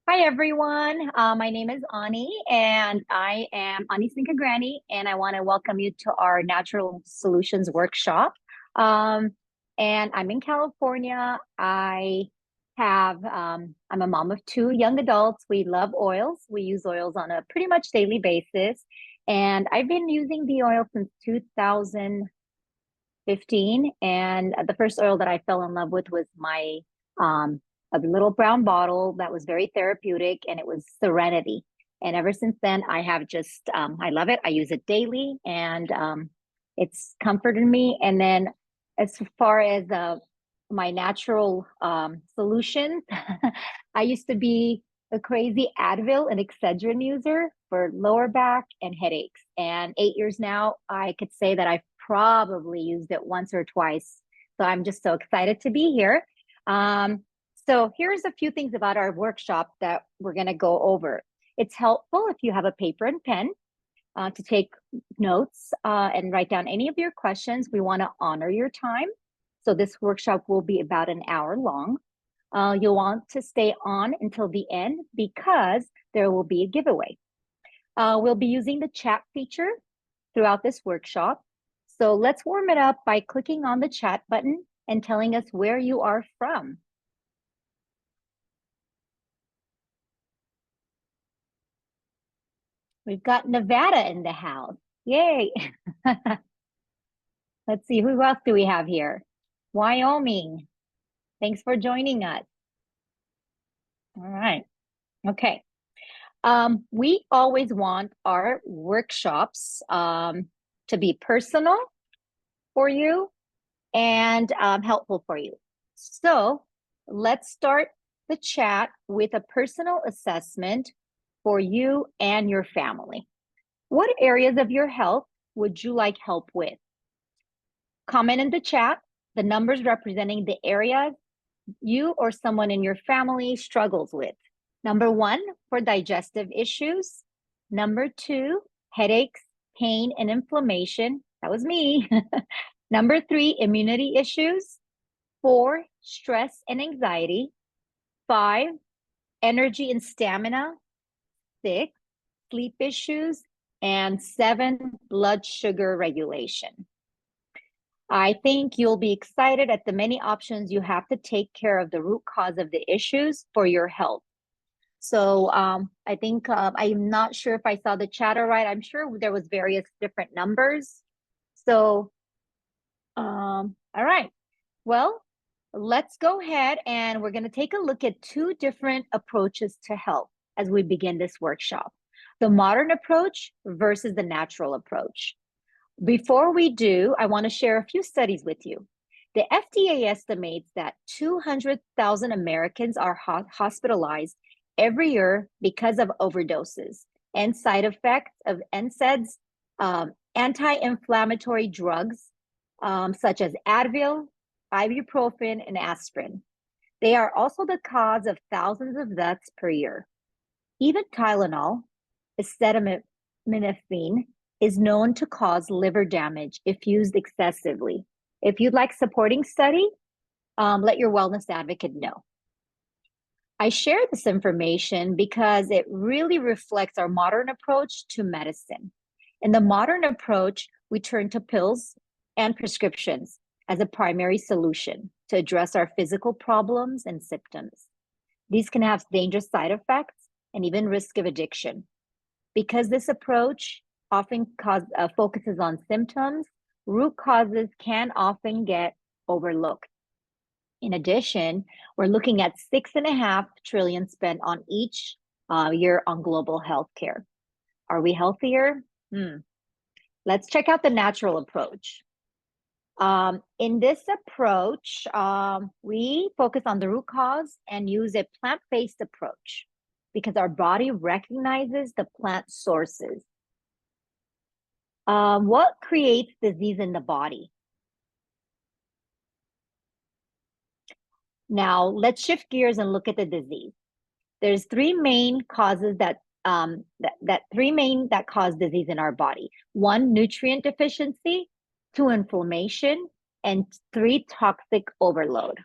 Hi, everyone. My name is Ani, and I am Ani Granny, and I want to welcome you to our Natural Solutions workshop. Um, and I'm in California. I'm a mom of two young adults. We love oils. We use oils on a pretty much daily basis. And I've been using the oil since 2015. And the first oil that I fell in love with was um, a little brown bottle that was very therapeutic, and it was Serenity. And ever since then, I love it. I use it daily, and it's comforted me. And then, as far as my natural solutions, I used to be a crazy Advil and Excedrin user for lower back and headaches. And 8 years now, I could say that I've probably used it once or twice. So I'm just so excited to be here. So here's a few things about our workshop that we're going to go over. It's helpful if you have a paper and pen to take notes and write down any of your questions. We want to honor your time. So this workshop will be about an hour long. You'll want to stay on until the end because there will be a giveaway. We'll be using the chat feature throughout this workshop. So let's warm it up by clicking on the chat button and telling us where you are from. We've got Nevada in the house. Yay. Let's see, who else do we have here? Wyoming. Thanks for joining us. All right. Okay. We always want our workshops to be personal for you and helpful for you. So let's start the chat with a personal assessment for you and your family. What areas of your health would you like help with? Comment in the chat the numbers representing the areas you or someone in your family struggles with. Number 1, for digestive issues. Number 2, headaches, pain, and inflammation. That was me. Number 3, immunity issues. 4, stress and anxiety. 5, energy and stamina. 6, sleep issues. And 7, blood sugar regulation. I think you'll be excited at the many options you have to take care of the root cause of the issues for your health. So I think I'm not sure if I saw the chatter right. I'm sure there was various different numbers. So, all right. Well, let's go ahead and we're going to take a look at two different approaches to health as we begin this workshop. The modern approach versus the natural approach. Before we do, I want to share a few studies with you. The FDA estimates that 200,000 Americans are hospitalized every year because of overdoses and side effects of NSAIDs, anti-inflammatory drugs such as Advil, ibuprofen, and aspirin. They are also the cause of thousands of deaths per year. Even Tylenol, acetaminophen, is known to cause liver damage if used excessively. If you'd like supporting study, let your wellness advocate know. I share this information because it really reflects our modern approach to medicine. In the modern approach, we turn to pills and prescriptions as a primary solution to address our physical problems and symptoms. These can have dangerous side effects and even risk of addiction. Because this approach often focuses on symptoms, root causes can often get overlooked. In addition, we're looking at $6.5 trillion spent on each year on global healthcare. Are we healthier? Let's check out the natural approach. In this approach, we focus on the root cause and use a plant-based approach because our body recognizes the plant sources. What creates disease in the body? Now, let's shift gears and look at the disease. There's three main causes that cause disease in our body. 1, nutrient deficiency. 2, inflammation. And 3, toxic overload.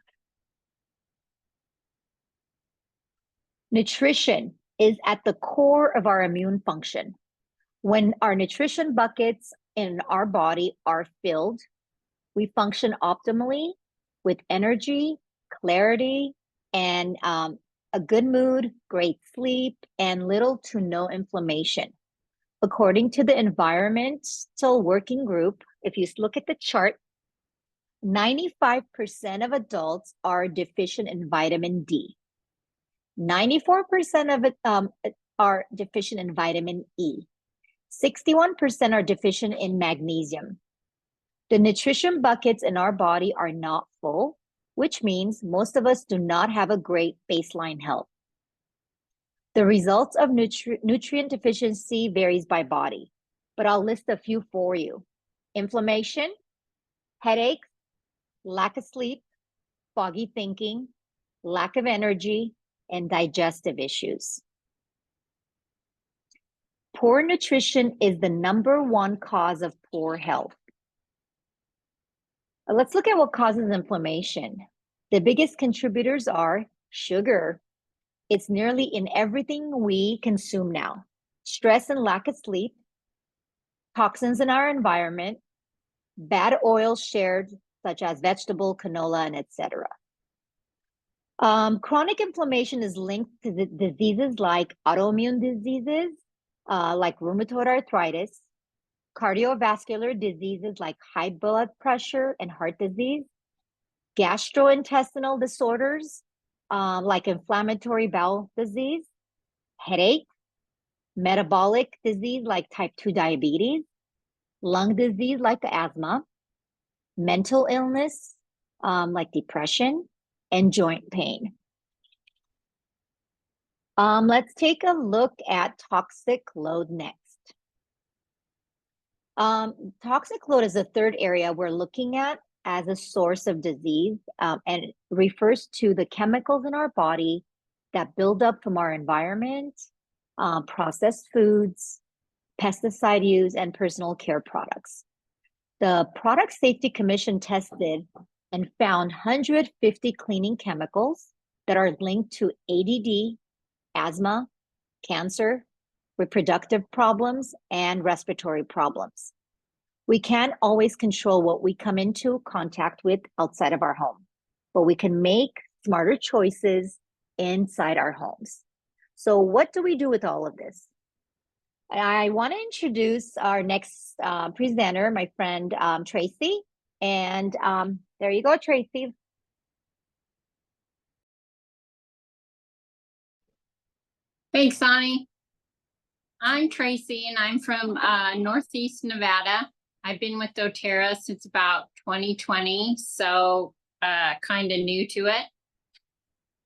Nutrition is at the core of our immune function. When our nutrition buckets in our body are filled, we function optimally with energy, clarity, and a good mood, great sleep, and little to no inflammation. According to the Environmental Working Group, if you look at the chart, 95% of adults are deficient in vitamin D. 94% of it are deficient in vitamin E. 61% are deficient in magnesium. The nutrition buckets in our body are not full, which means most of us do not have a great baseline health. The results of nutrient deficiency varies by body, but I'll list a few for you. Inflammation, headaches, lack of sleep, foggy thinking, lack of energy, and digestive issues. Poor nutrition is the #1 cause of poor health. Let's look at what causes inflammation. The biggest contributors are sugar. It's nearly in everything we consume now. Stress and lack of sleep, toxins in our environment, bad oils shared, such as vegetable, canola, and etc. Chronic inflammation is linked to the diseases like autoimmune diseases, like rheumatoid arthritis, cardiovascular diseases like high blood pressure and heart disease, gastrointestinal disorders like inflammatory bowel disease, headache, metabolic disease like type 2 diabetes, lung disease like asthma, mental illness like depression, and joint pain. Let's take a look at toxic load next. Toxic load is the third area we're looking at as a source of disease, and it refers to the chemicals in our body that build up from our environment, processed foods, pesticide use, and personal care products. The Product Safety Commission tested and found 150 cleaning chemicals that are linked to ADD, asthma, cancer, reproductive problems, and respiratory problems. We can't always control what we come into contact with outside of our home, but we can make smarter choices inside our homes. So what do we do with all of this? I want to introduce our next presenter, my friend Traci. And there you go, Traci. Thanks, Ani. I'm Traci, and I'm from Northeast Nevada. I've been with doTERRA since about 2020, so kind of new to it.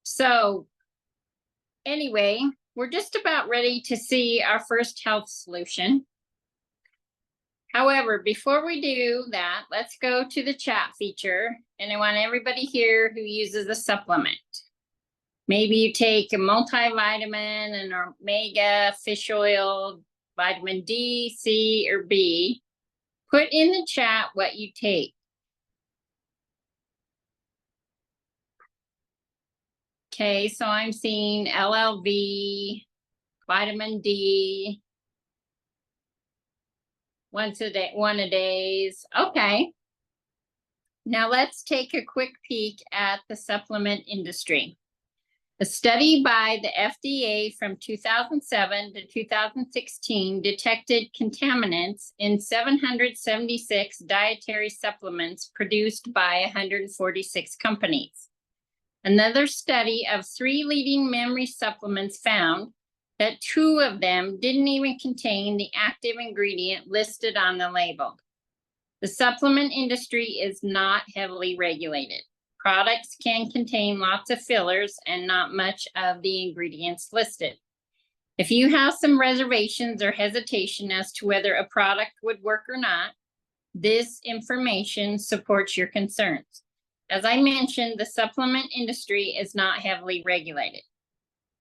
So anyway, we're just about ready to see our first health solution. However, before we do that, let's go to the chat feature, and I want everybody here who uses a supplement. Maybe you take a multivitamin, an omega, fish oil, vitamin D, C, or B. Put in the chat what you take. Okay, so I'm seeing LLV, vitamin D, once a day, one a days. Okay. Now let's take a quick peek at the supplement industry. A study by the FDA from 2007 to 2016 detected contaminants in 776 dietary supplements produced by 146 companies. Another study of 3 leading memory supplements found that 2 of them didn't even contain the active ingredient listed on the label. The supplement industry is not heavily regulated. Products can contain lots of fillers and not much of the ingredients listed. If you have some reservations or hesitation as to whether a product would work or not, this information supports your concerns. As I mentioned, the supplement industry is not heavily regulated.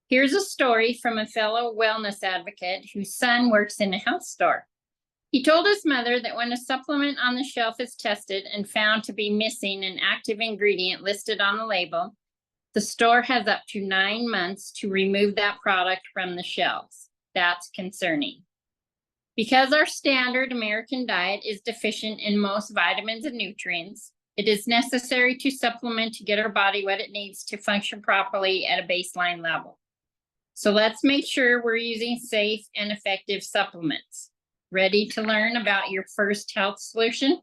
Here's a story from a fellow wellness advocate whose son works in a health store. He told his mother that when a supplement on the shelf is tested and found to be missing an active ingredient listed on the label, The store has up to 9 months to remove that product from the shelves. That's concerning. Because our standard American diet is deficient in most vitamins and nutrients, it is necessary to supplement to get our body what it needs to function properly at a baseline level. So let's make sure we're using safe and effective supplements. Ready to learn about your first health solution?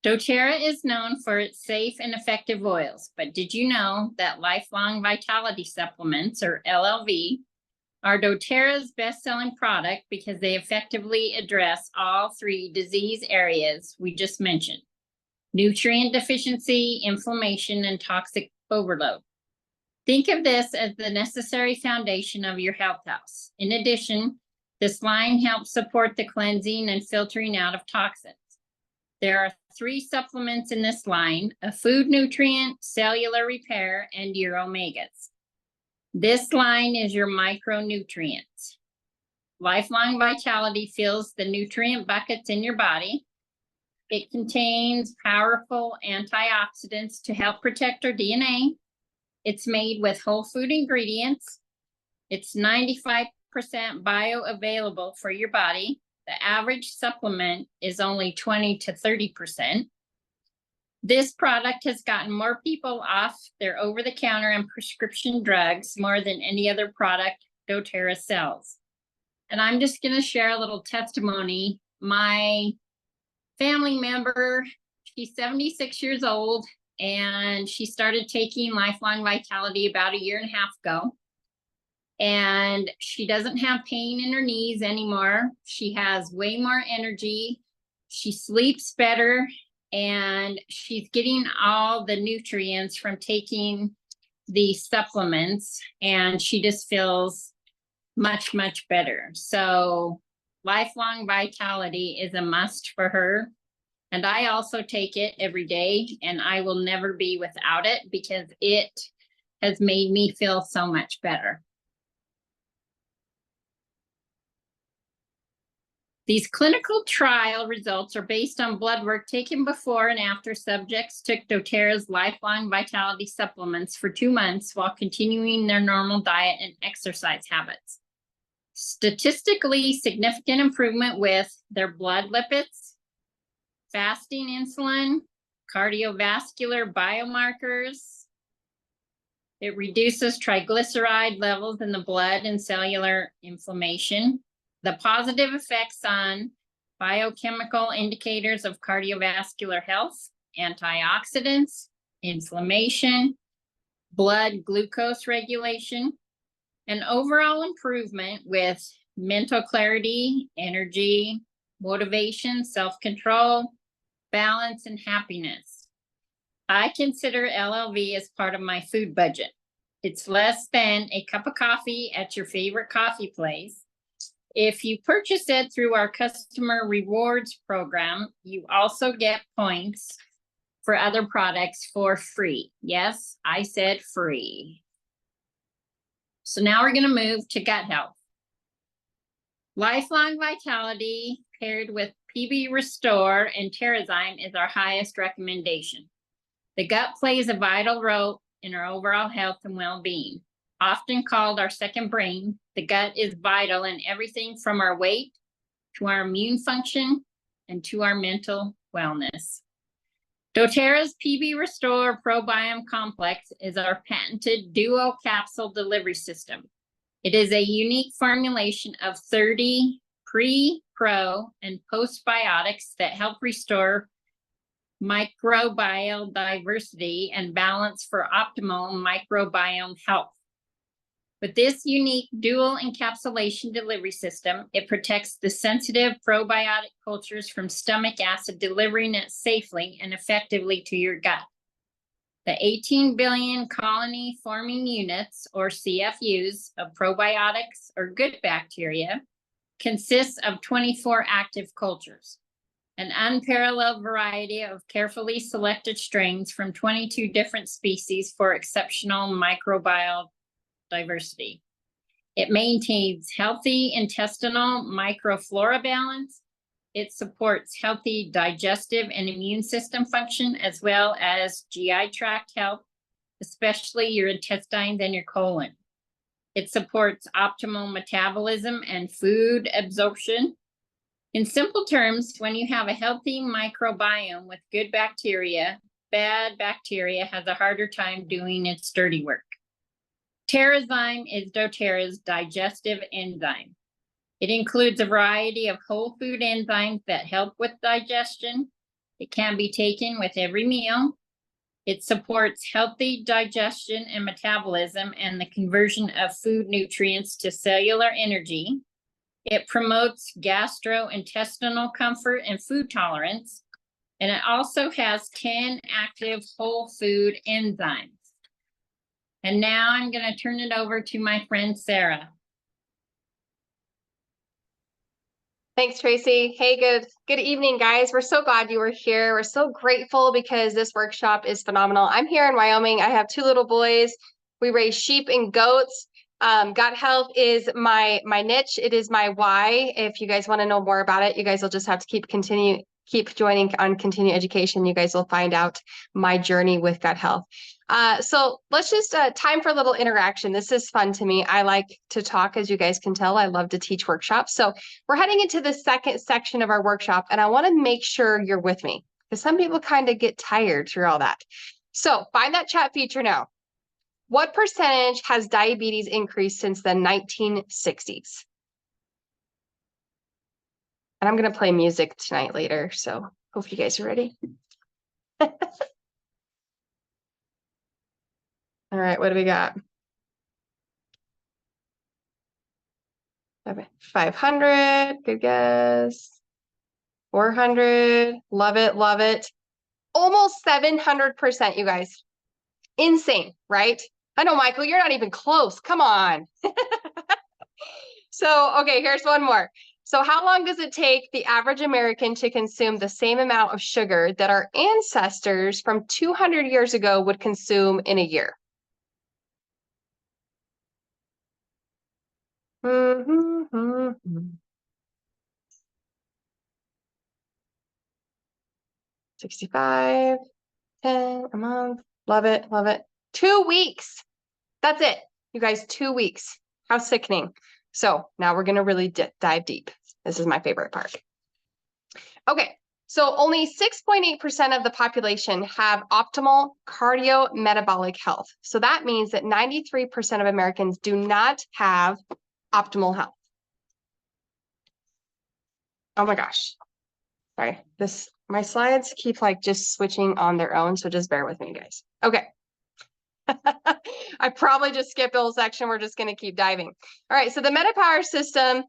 doTERRA is known for its safe and effective oils, but did you know that lifelong vitality supplements, or LLV, are doTERRA's best-selling product because they effectively address all 3 disease areas we just mentioned: nutrient deficiency, inflammation, and toxic overload. Think of this as the necessary foundation of your health house. In addition, this line helps support the cleansing and filtering out of toxins. There are 3 supplements in this line: a food nutrient, cellular repair, and your omegas. This line is your micronutrients. Lifelong Vitality fills the nutrient buckets in your body. It contains powerful antioxidants to help protect our DNA. It's made with whole food ingredients. It's 95% bioavailable for your body. The average supplement is only 20 to 30%. This product has gotten more people off their over-the-counter and prescription drugs more than any other product doTERRA sells. And I'm just going to share a little testimony. My family member, she's 76 years old, and she started taking Lifelong Vitality about 1.5 years ago. And she doesn't have pain in her knees anymore. She has way more energy. She sleeps better, and she's getting all the nutrients from taking the supplements, and she just feels much, much better. So Lifelong Vitality is a must for her. And I also take it every day, and I will never be without it because it has made me feel so much better. These clinical trial results are based on blood work taken before and after subjects took doTERRA's Lifelong Vitality supplements for 2 months while continuing their normal diet and exercise habits. Statistically significant improvement with their blood lipids, fasting insulin, cardiovascular biomarkers. It reduces triglyceride levels in the blood and cellular inflammation. The positive effects on biochemical indicators of cardiovascular health, antioxidants, inflammation, blood glucose regulation, and overall improvement with mental clarity, energy, motivation, self-control, balance, and happiness. I consider LLV as part of my food budget. It's less than a cup of coffee at your favorite coffee place. If you purchase it through our customer rewards program, you also get points for other products for free. Yes, I said free. So now we're going to move to gut health. Lifelong Vitality paired with PB Restore and Terrazyme is our highest recommendation. The gut plays a vital role in our overall health and well-being. Often called our second brain, the gut is vital in everything from our weight to our immune function and to our mental wellness. doTERRA's PB Restore Probiome Complex is our patented duo capsule delivery system. It is a unique formulation of 30 pre, pro, and postbiotics that help restore microbial diversity and balance for optimal microbiome health. With this unique dual encapsulation delivery system, it protects the sensitive probiotic cultures from stomach acid, delivering it safely and effectively to your gut. The 18 billion colony forming units, or CFUs, of probiotics or good bacteria consists of 24 active cultures, an unparalleled variety of carefully selected strains from 22 different species for exceptional microbial diversity. It maintains healthy intestinal microflora balance, It supports healthy digestive and immune system function, as well as GI tract health, especially your intestines and your colon. It supports optimal metabolism and food absorption. In simple terms, when you have a healthy microbiome with good bacteria, bad bacteria has a harder time doing its dirty work. TerraZyme is doTERRA's digestive enzyme. It includes a variety of whole food enzymes that help with digestion. It can be taken with every meal. It supports healthy digestion and metabolism and the conversion of food nutrients to cellular energy. It promotes gastrointestinal comfort and food tolerance. And it also has 10 active whole food enzymes. And now I'm going to turn it over to my friend Sarah. Thanks, Tracy. Hey, good evening, guys. We're so glad you were here. We're so grateful because this workshop is phenomenal. I'm here in Wyoming. I have 2 little boys. We raise sheep and goats. Gut health is my niche. It is my why. If you guys want to know more about it, you guys will just have to keep joining on Continue Education. You guys will find out my journey with gut health. So let's just time for a little interaction. This is fun to me. I like to talk, as you guys can tell. I love to teach workshops. So we're heading into the second section of our workshop, and I want to make sure you're with me because some people kind of get tired through all that. So find that chat feature now. What percentage has diabetes increased since the 1960s? And I'm going to play music tonight later, so hope you guys are ready. All right, what do we got? 500, good guess. 400, love it, love it. Almost 700%, you guys. Insane, right? I know, Michael, you're not even close. Come on. So, okay, here's one more. So how long does it take the average American to consume the same amount of sugar that our ancestors from 200 years ago would consume in a year? 65, 10 a month. Love it, love it. 2 weeks. That's it. You guys, 2 weeks. How sickening. So now we're going to really dive deep. This is my favorite part. Okay, so only 6.8% of the population have optimal cardiometabolic health. So that means that 93% of Americans do not have optimal health. Oh my gosh. Sorry, my slides keep like just switching on their own, so just bear with me, guys. Okay. I probably just skipped a whole section. We're just going to keep diving. All right, so the MetaPower system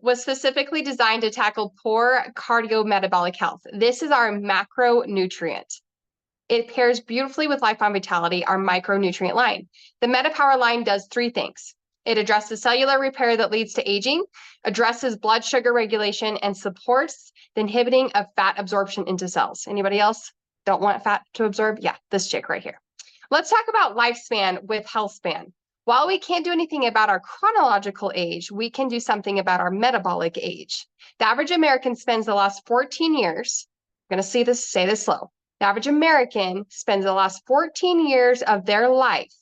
was specifically designed to tackle poor cardiometabolic health. This is our macronutrient. It pairs beautifully with Lifeline Vitality, our micronutrient line. The MetaPower line does 3 things. It addresses cellular repair that leads to aging, addresses blood sugar regulation, and supports the inhibiting of fat absorption into cells. Anybody else don't want fat to absorb? Yeah, this chick right here. Let's talk about lifespan with health span. While we can't do anything about our chronological age, we can do something about our metabolic age. The average American spends the last 14 years, I'm going to say this slow. The average American spends the last 14 years of their life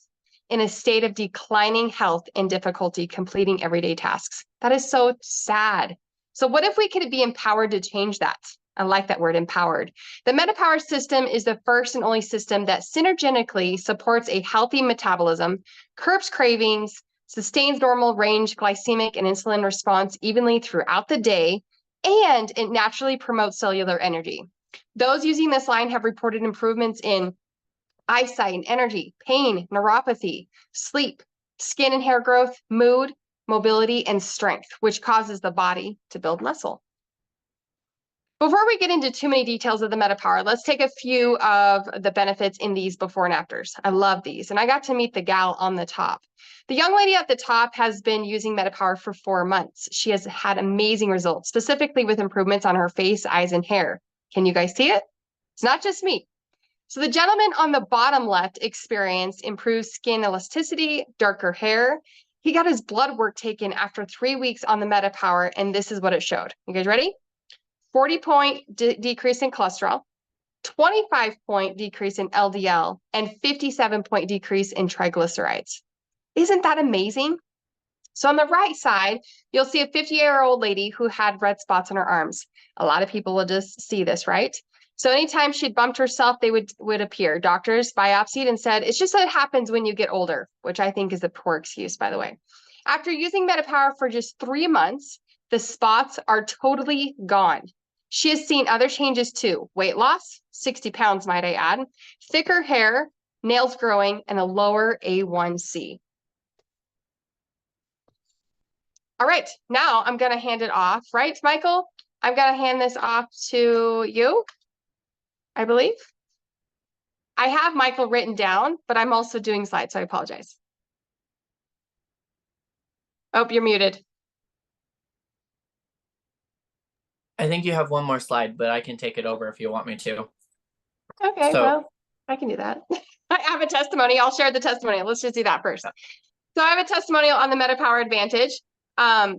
in a state of declining health and difficulty completing everyday tasks. That is so sad. So what if we could be empowered to change that? I like that word, empowered. The MetaPower system is the first and only system that synergetically supports a healthy metabolism, curbs cravings, sustains normal range glycemic and insulin response evenly throughout the day, and it naturally promotes cellular energy. Those using this line have reported improvements in eyesight and energy, pain, neuropathy, sleep, skin and hair growth, mood, mobility, and strength, which causes the body to build muscle. Before we get into too many details of the MetaPower, let's take a few of the benefits in these before and afters. I love these, and I got to meet the gal on the top. The young lady at the top has been using MetaPower for 4 months. She has had amazing results, specifically with improvements on her face, eyes, and hair. Can you guys see it? It's not just me. So the gentleman on the bottom left experienced improved skin elasticity, darker hair. He got his blood work taken after 3 weeks on the MetaPower, and this is what it showed. You guys ready? 40-point decrease in cholesterol, 25-point decrease in LDL, and 57-point decrease in triglycerides. Isn't that amazing? So on the right side, you'll see a 50-year-old lady who had red spots on her arms. A lot of people will just see this, right? So anytime she bumped herself, they would appear. Doctors biopsied and said, it's just that it happens when you get older, which I think is a poor excuse, by the way. After using MetaPower for just 3 months, the spots are totally gone. She has seen other changes too. Weight loss, 60 pounds, might I add, thicker hair, nails growing, and a lower A1C. All right, now I'm going to hand it off, right, Michael? I'm going to hand this off to you, I believe. I have Michael written down, but I'm also doing slides, so I apologize. Oh, you're muted. I think you have one more slide, but I can take it over if you want me to. Okay, So- well, I can do that. I have a testimony. I'll share the testimonial. Let's just do that first. So I have a testimonial on the MetaPower Advantage.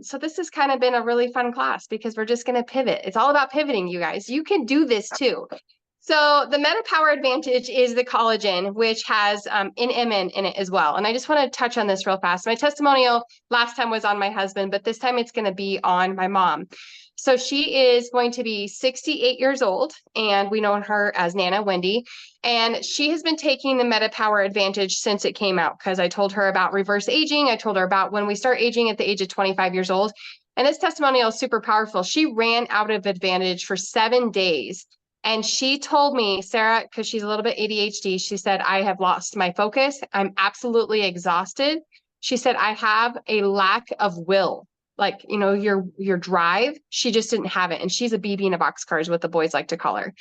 So this has kind of been a really fun class because we're just going to pivot. It's all about pivoting, you guys. You can do this too. So the MetaPower Advantage is the collagen, which has NMN in it as well. And I just want to touch on this real fast. My testimonial last time was on my husband, but this time it's going to be on my mom. So she is going to be 68 years old, and we know her as Nana Wendy. And she has been taking the MetaPower Advantage since it came out because I told her about reverse aging. I told her about when we start aging at the age of 25 years old. And this testimonial is super powerful. She ran out of Advantage for 7 days. And she told me, Sarah, because she's a little bit ADHD, she said, I have lost my focus. I'm absolutely exhausted. She said, I have a lack of will. Like, you know, your drive, she just didn't have it. And she's a BB in a boxcar is what the boys like to call her.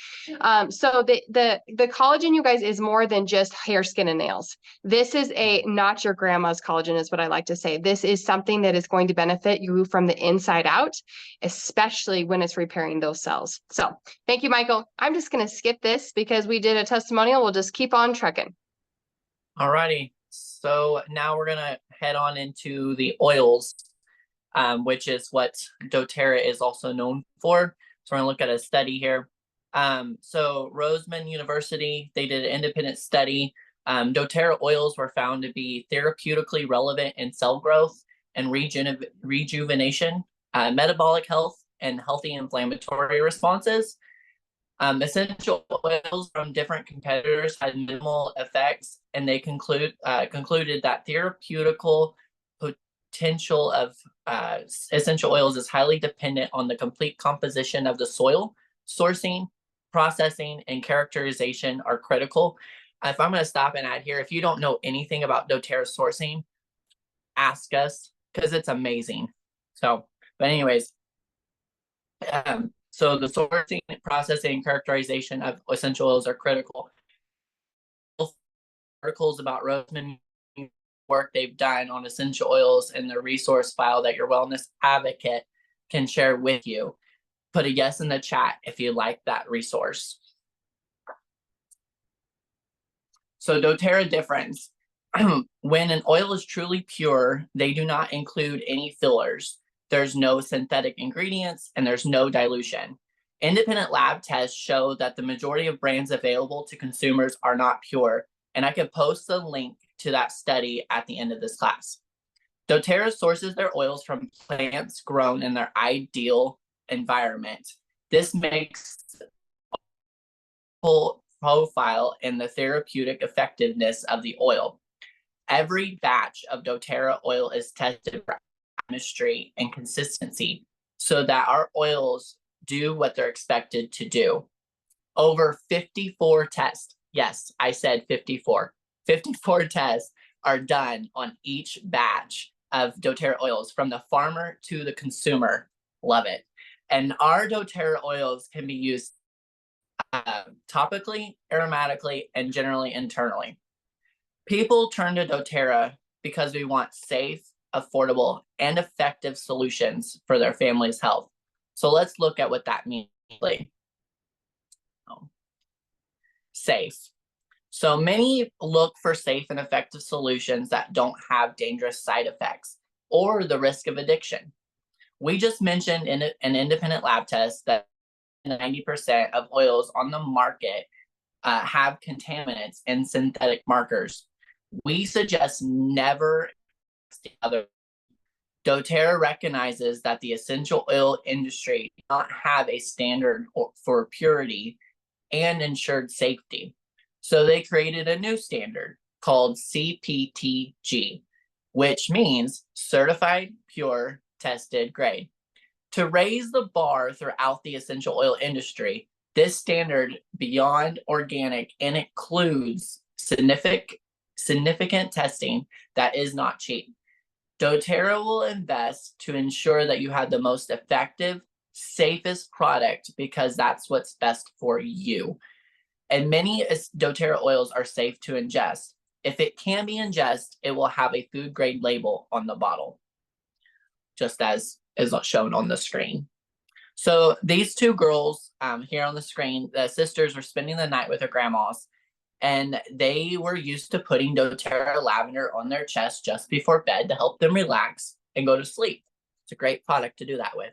So the collagen, you guys, is more than just hair, skin, and nails. This is not your grandma's collagen is what I like to say. This is something that is going to benefit you from the inside out, especially when it's repairing those cells. So thank you, Michael. I'm just going to skip this because we did a testimonial. We'll just keep on trucking. All righty. So now we're going to head on into the oils, which is what doTERRA is also known for. So we're going to look at a study here. So Roseman University, they did an independent study. doTERRA oils were found to be therapeutically relevant in cell growth and rejuvenation, metabolic health, and healthy inflammatory responses. Essential oils from different competitors had minimal effects, and they concluded that therapeutical potential of essential oils is highly dependent on the complete composition of the soil. Sourcing, processing, and characterization are critical. If I'm going to stop and add here, if you don't know anything about doTERRA sourcing, ask us because it's amazing. So, but anyways, so the sourcing, processing, characterization of essential oils are critical. Articles about Roseman work they've done on essential oils in the resource file that your wellness advocate can share with you. Put a yes in the chat if you like that resource. So doTERRA difference. When an oil is truly pure, they do not include any fillers. There's no synthetic ingredients and there's no dilution. Independent lab tests show that the majority of brands available to consumers are not pure. And I could post the link to that study at the end of this class. doTERRA sources their oils from plants grown in their ideal environment. This makes full profile in the therapeutic effectiveness of the oil. Every batch of doTERRA oil is tested for chemistry and consistency so that our oils do what they're expected to do. Over 54 tests. Yes, I said 54. 54 tests are done on each batch of doTERRA oils from the farmer to the consumer. Love it. And our doTERRA oils can be used topically, aromatically, and generally internally. People turn to doTERRA because we want safe, affordable, and effective solutions for their family's health. So let's look at what that means. Safe. So many look for safe and effective solutions that don't have dangerous side effects or the risk of addiction. We just mentioned in an independent lab test that 90% of oils on the market have contaminants and synthetic markers. We suggest never the other. doTERRA recognizes that the essential oil industry does not have a standard for purity and ensured safety. So they created a new standard called CPTG, which means Certified Pure Tested Grade. To raise the bar throughout the essential oil industry, this standard beyond organic and includes significant testing that is not cheap. doTERRA will invest to ensure that you have the most effective, safest product because that's what's best for you. And many doTERRA oils are safe to ingest. If it can be ingested, it will have a food grade label on the bottle, just as is shown on the screen. So these two girls here on the screen, the sisters were spending the night with their grandmas, and they were used to putting doTERRA lavender on their chest just before bed to help them relax and go to sleep. It's a great product to do that with.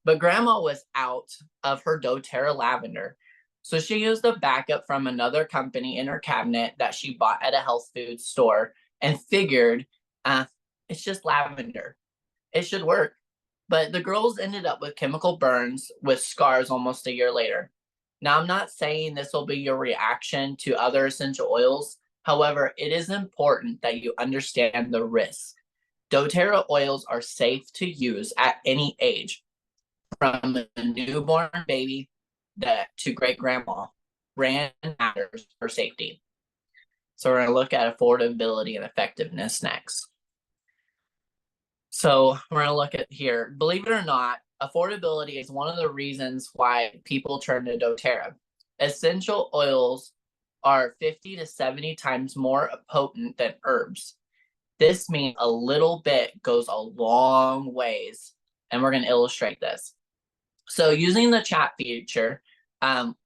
But grandma was out of her doTERRA lavender. So she used a backup from another company in her cabinet that she bought at a health food store and figured it's just lavender. It should work. But the girls ended up with chemical burns with scars almost a year later. Now, I'm not saying this will be your reaction to other essential oils. However, it is important that you understand the risk. doTERRA oils are safe to use at any age, from a newborn baby to great grandma. Brand matters for safety. So we're going to look at affordability and effectiveness next. So we're going to look at here. Believe it or not, affordability is one of the reasons why people turn to doTERRA. Essential oils are 50 to 70 times more potent than herbs. This means a little bit goes a long ways, and we're going to illustrate this. So using the chat feature,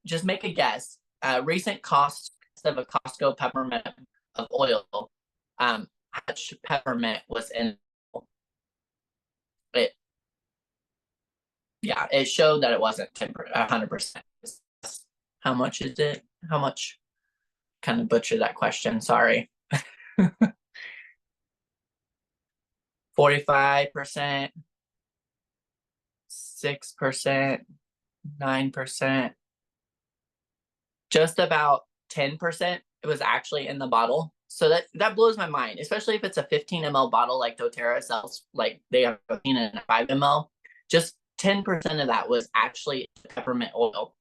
just make a guess. Recent cost of a Costco peppermint of oil, how much peppermint was in it? Yeah, it showed that it wasn't 100%. How much is it? How much? Kind of butchered that question, sorry. 45%, 6%, 9%, just about 10% it was actually in the bottle. So that blows my mind, especially if it's a 15 ml bottle like doTERRA sells, like they have 15 and 5 ml. Just 10% of that was actually peppermint oil.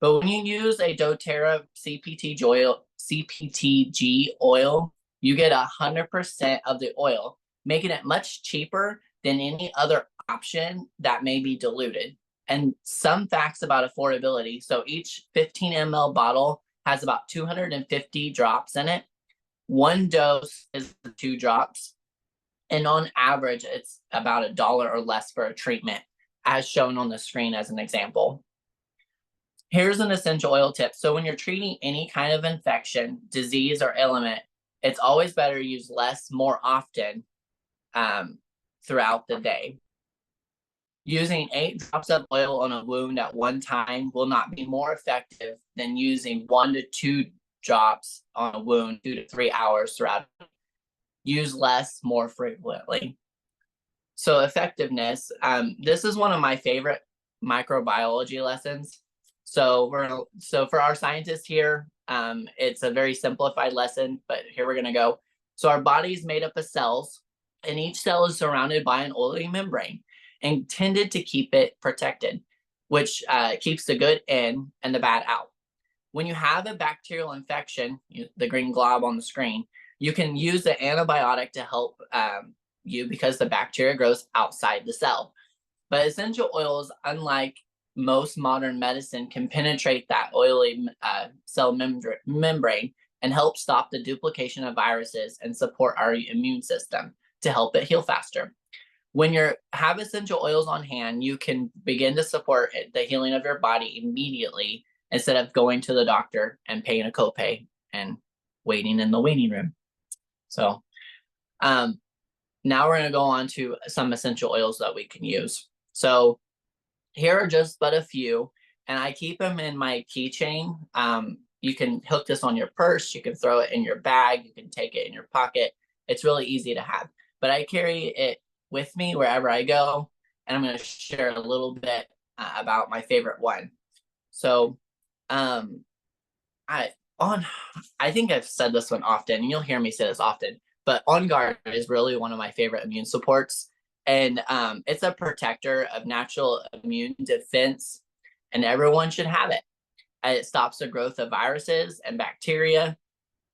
But when you use a doTERRA CPTG oil, you get 100% of the oil, making it much cheaper than any other option that may be diluted. And some facts about affordability. So each 15 ml bottle has about 250 drops in it. One dose is 2 drops. And on average, it's about $1 or less for a treatment, as shown on the screen as an example. Here's an essential oil tip. So when you're treating any kind of infection, disease, or ailment, it's always better to use less more often throughout the day. Using 8 drops of oil on a wound at one time will not be more effective than using 1 to 2 drops on a wound 2 to 3 hours throughout. Use less more frequently. So effectiveness, this is one of my favorite microbiology lessons. So for our scientists here, it's a very simplified lesson, but here we're gonna go. So our body is made up of cells, and each cell is surrounded by an oily membrane intended to keep it protected, which keeps the good in and the bad out. When you have a bacterial infection, the green glob on the screen, you can use the antibiotic to help you because the bacteria grows outside the cell. But essential oils, unlike most modern medicine, can penetrate that oily cell membrane and help stop the duplication of viruses and support our immune system to help it heal faster. When you have essential oils on hand, you can begin to support the healing of your body immediately instead of going to the doctor and paying a copay and waiting in the waiting room. So now we're going to go on to some essential oils that we can use. So here are just but a few. and I keep them in my keychain. You can hook this on your purse, you can throw it in your bag, you can take it in your pocket. It's really easy to have, but I carry it with me wherever I go, and I'm going to share a little bit about my favorite one. So, I think I've said this one often, and you'll hear me say this often, but On Guard is really one of my favorite immune supports, and it's a protector of natural immune defense, and everyone should have it. It stops the growth of viruses and bacteria.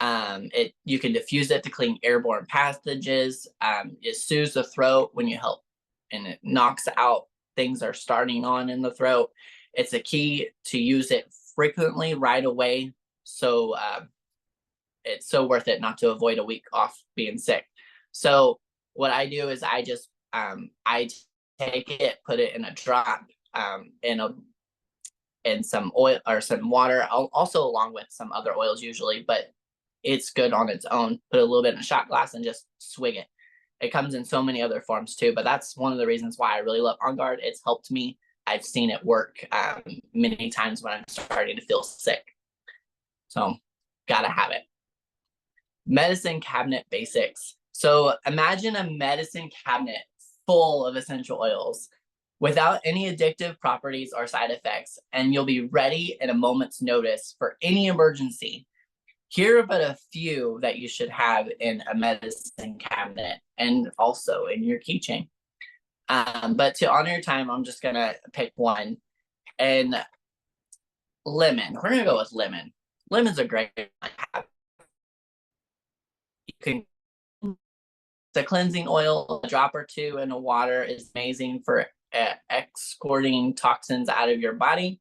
You can diffuse it to clean airborne pathogens. It soothes the throat when you help, and it knocks out things that are starting on in the throat. It's a key to use it frequently right away. So it's so worth it not to avoid a week off being sick. So what I do is I just I take it, put it in a drop in some oil or some water, also along with some other oils usually, but it's good on its own. Put a little bit in a shot glass and just swig it. It comes in so many other forms too, but that's one of the reasons why I really love On Guard. It's helped me. I've seen it work many times when I'm starting to feel sick. So gotta have it. Medicine cabinet basics. So imagine a medicine cabinet full of essential oils without any addictive properties or side effects, and you'll be ready in a moment's notice for any emergency. Here are but a few that you should have in a medicine cabinet and also in your keychain. But to honor your time, I'm just gonna pick one. And lemon. We're gonna go with lemon. Lemon's a great one. You can. The cleansing oil, a drop or two in the water is amazing for escorting toxins out of your body.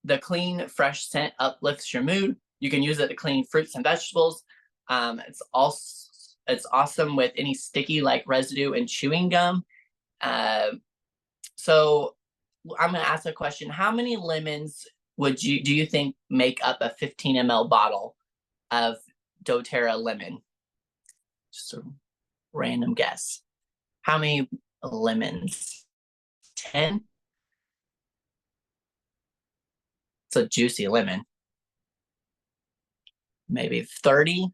The clean, fresh scent uplifts your mood. You can use it to clean fruits and vegetables. It's awesome with any sticky like residue and chewing gum. So I'm going to ask a question. How many lemons do you think make up a 15 ml bottle of doTERRA lemon? Just a random guess. How many lemons? 10? It's a juicy lemon. Maybe 30?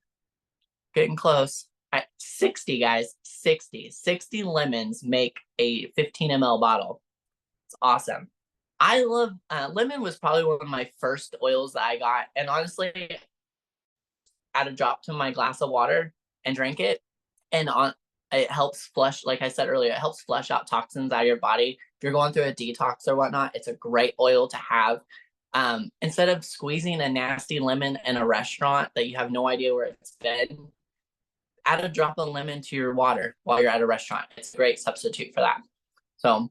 Getting close. 60, guys. 60 lemons make a 15 ml bottle. It's awesome. I love lemon was probably one of my first oils that I got, and honestly, add a drop to my glass of water and drink it, and it helps flush, like I said earlier, it helps flush out toxins out of your body. If you're going through a detox or whatnot, it's a great oil to have. Instead of squeezing a nasty lemon in a restaurant that you have no idea where it's been, add a drop of lemon to your water while you're at a restaurant. It's a great substitute for that. So,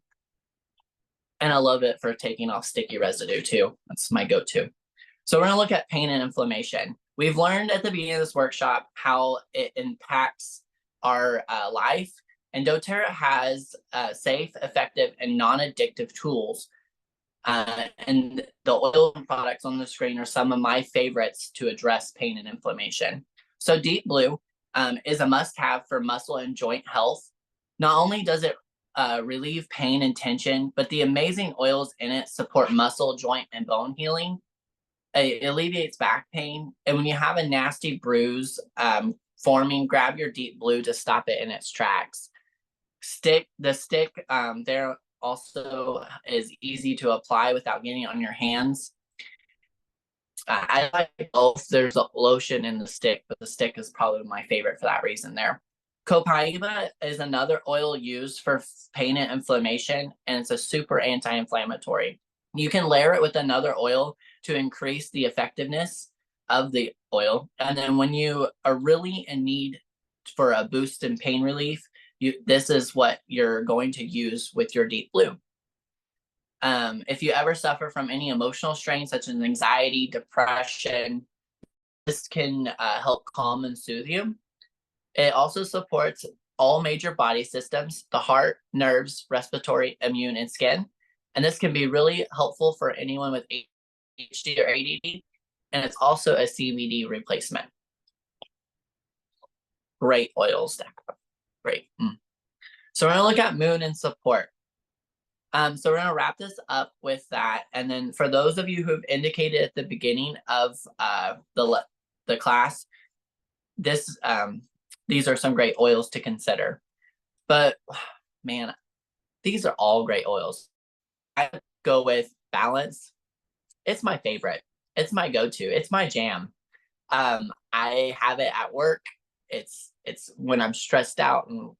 and I love it for taking off sticky residue too. That's my go-to. So we're gonna look at pain and inflammation. We've learned at the beginning of this workshop how it impacts our life, and doTERRA has safe, effective, and non-addictive tools. And the oil products on the screen are some of my favorites to address pain and inflammation. So Deep Blue is a must-have for muscle and joint health. Not only does it relieve pain and tension, but the amazing oils in it support muscle, joint, and bone healing. It alleviates back pain. And when you have a nasty bruise forming, grab your Deep Blue to stop it in its tracks. The stick there also is easy to apply without getting it on your hands. I like both. There's a lotion in the stick, but the stick is probably my favorite for that reason there. Copaiba is another oil used for pain and inflammation, and it's a super anti-inflammatory. You can layer it with another oil to increase the effectiveness of the oil. And then when you are really in need for a boost in pain relief, this is what you're going to use with your Deep Blue. If you ever suffer from any emotional strain, such as anxiety, depression, this can help calm and soothe you. It also supports all major body systems, the heart, nerves, respiratory, immune, and skin. And this can be really helpful for anyone with ADHD or ADD. And it's also a CBD replacement. Great oils to have. Great. So we're going to look at mood and support. So we're gonna wrap this up with that, and then for those of you who've indicated at the beginning of the class, this these are some great oils to consider. But man, these are all great oils. I go with Balance. It's my favorite. It's my go-to. It's my jam. I have it at work. It's when I'm stressed out and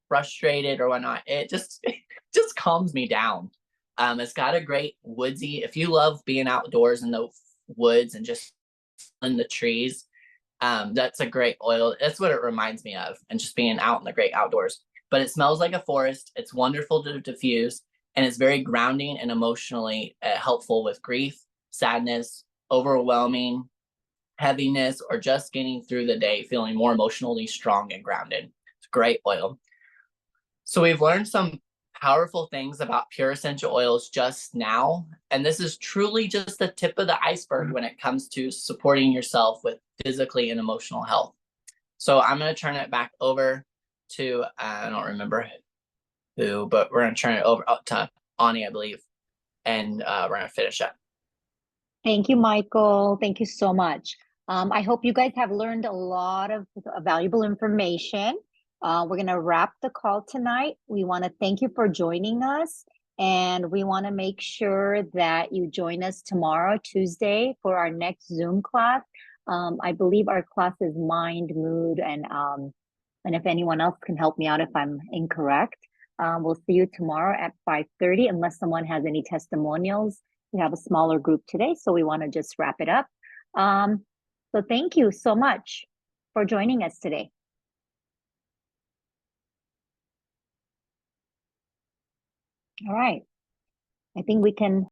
frustrated or whatnot. It just it just calms me down. It's got a great woodsy. If you love being outdoors in the woods and just in the trees, that's a great oil. That's what it reminds me of, and just being out in the great outdoors. But it smells like a forest. It's wonderful to diffuse, and it's very grounding and emotionally helpful with grief, sadness, overwhelming heaviness, or just getting through the day feeling more emotionally strong and grounded. It's a great oil. So we've learned some powerful things about pure essential oils just now, and this is truly just the tip of the iceberg when it comes to supporting yourself with physically and emotional health. So I'm going to turn it back over to, I don't remember who, but we're going to turn it over to Ani, I believe, and we're going to finish up. Thank you, Michael. Thank you so much. I hope you guys have learned a lot of valuable information. We're going to wrap the call tonight. We want to thank you for joining us, and we want to make sure that you join us tomorrow, Tuesday, for our next Zoom class. I believe our class is Mind, Mood, and if anyone else can help me out if I'm incorrect. We'll see you tomorrow at 5:30, unless someone has any testimonials. We have a smaller group today, so we want to just wrap it up. So thank you so much for joining us today. All right. I think we can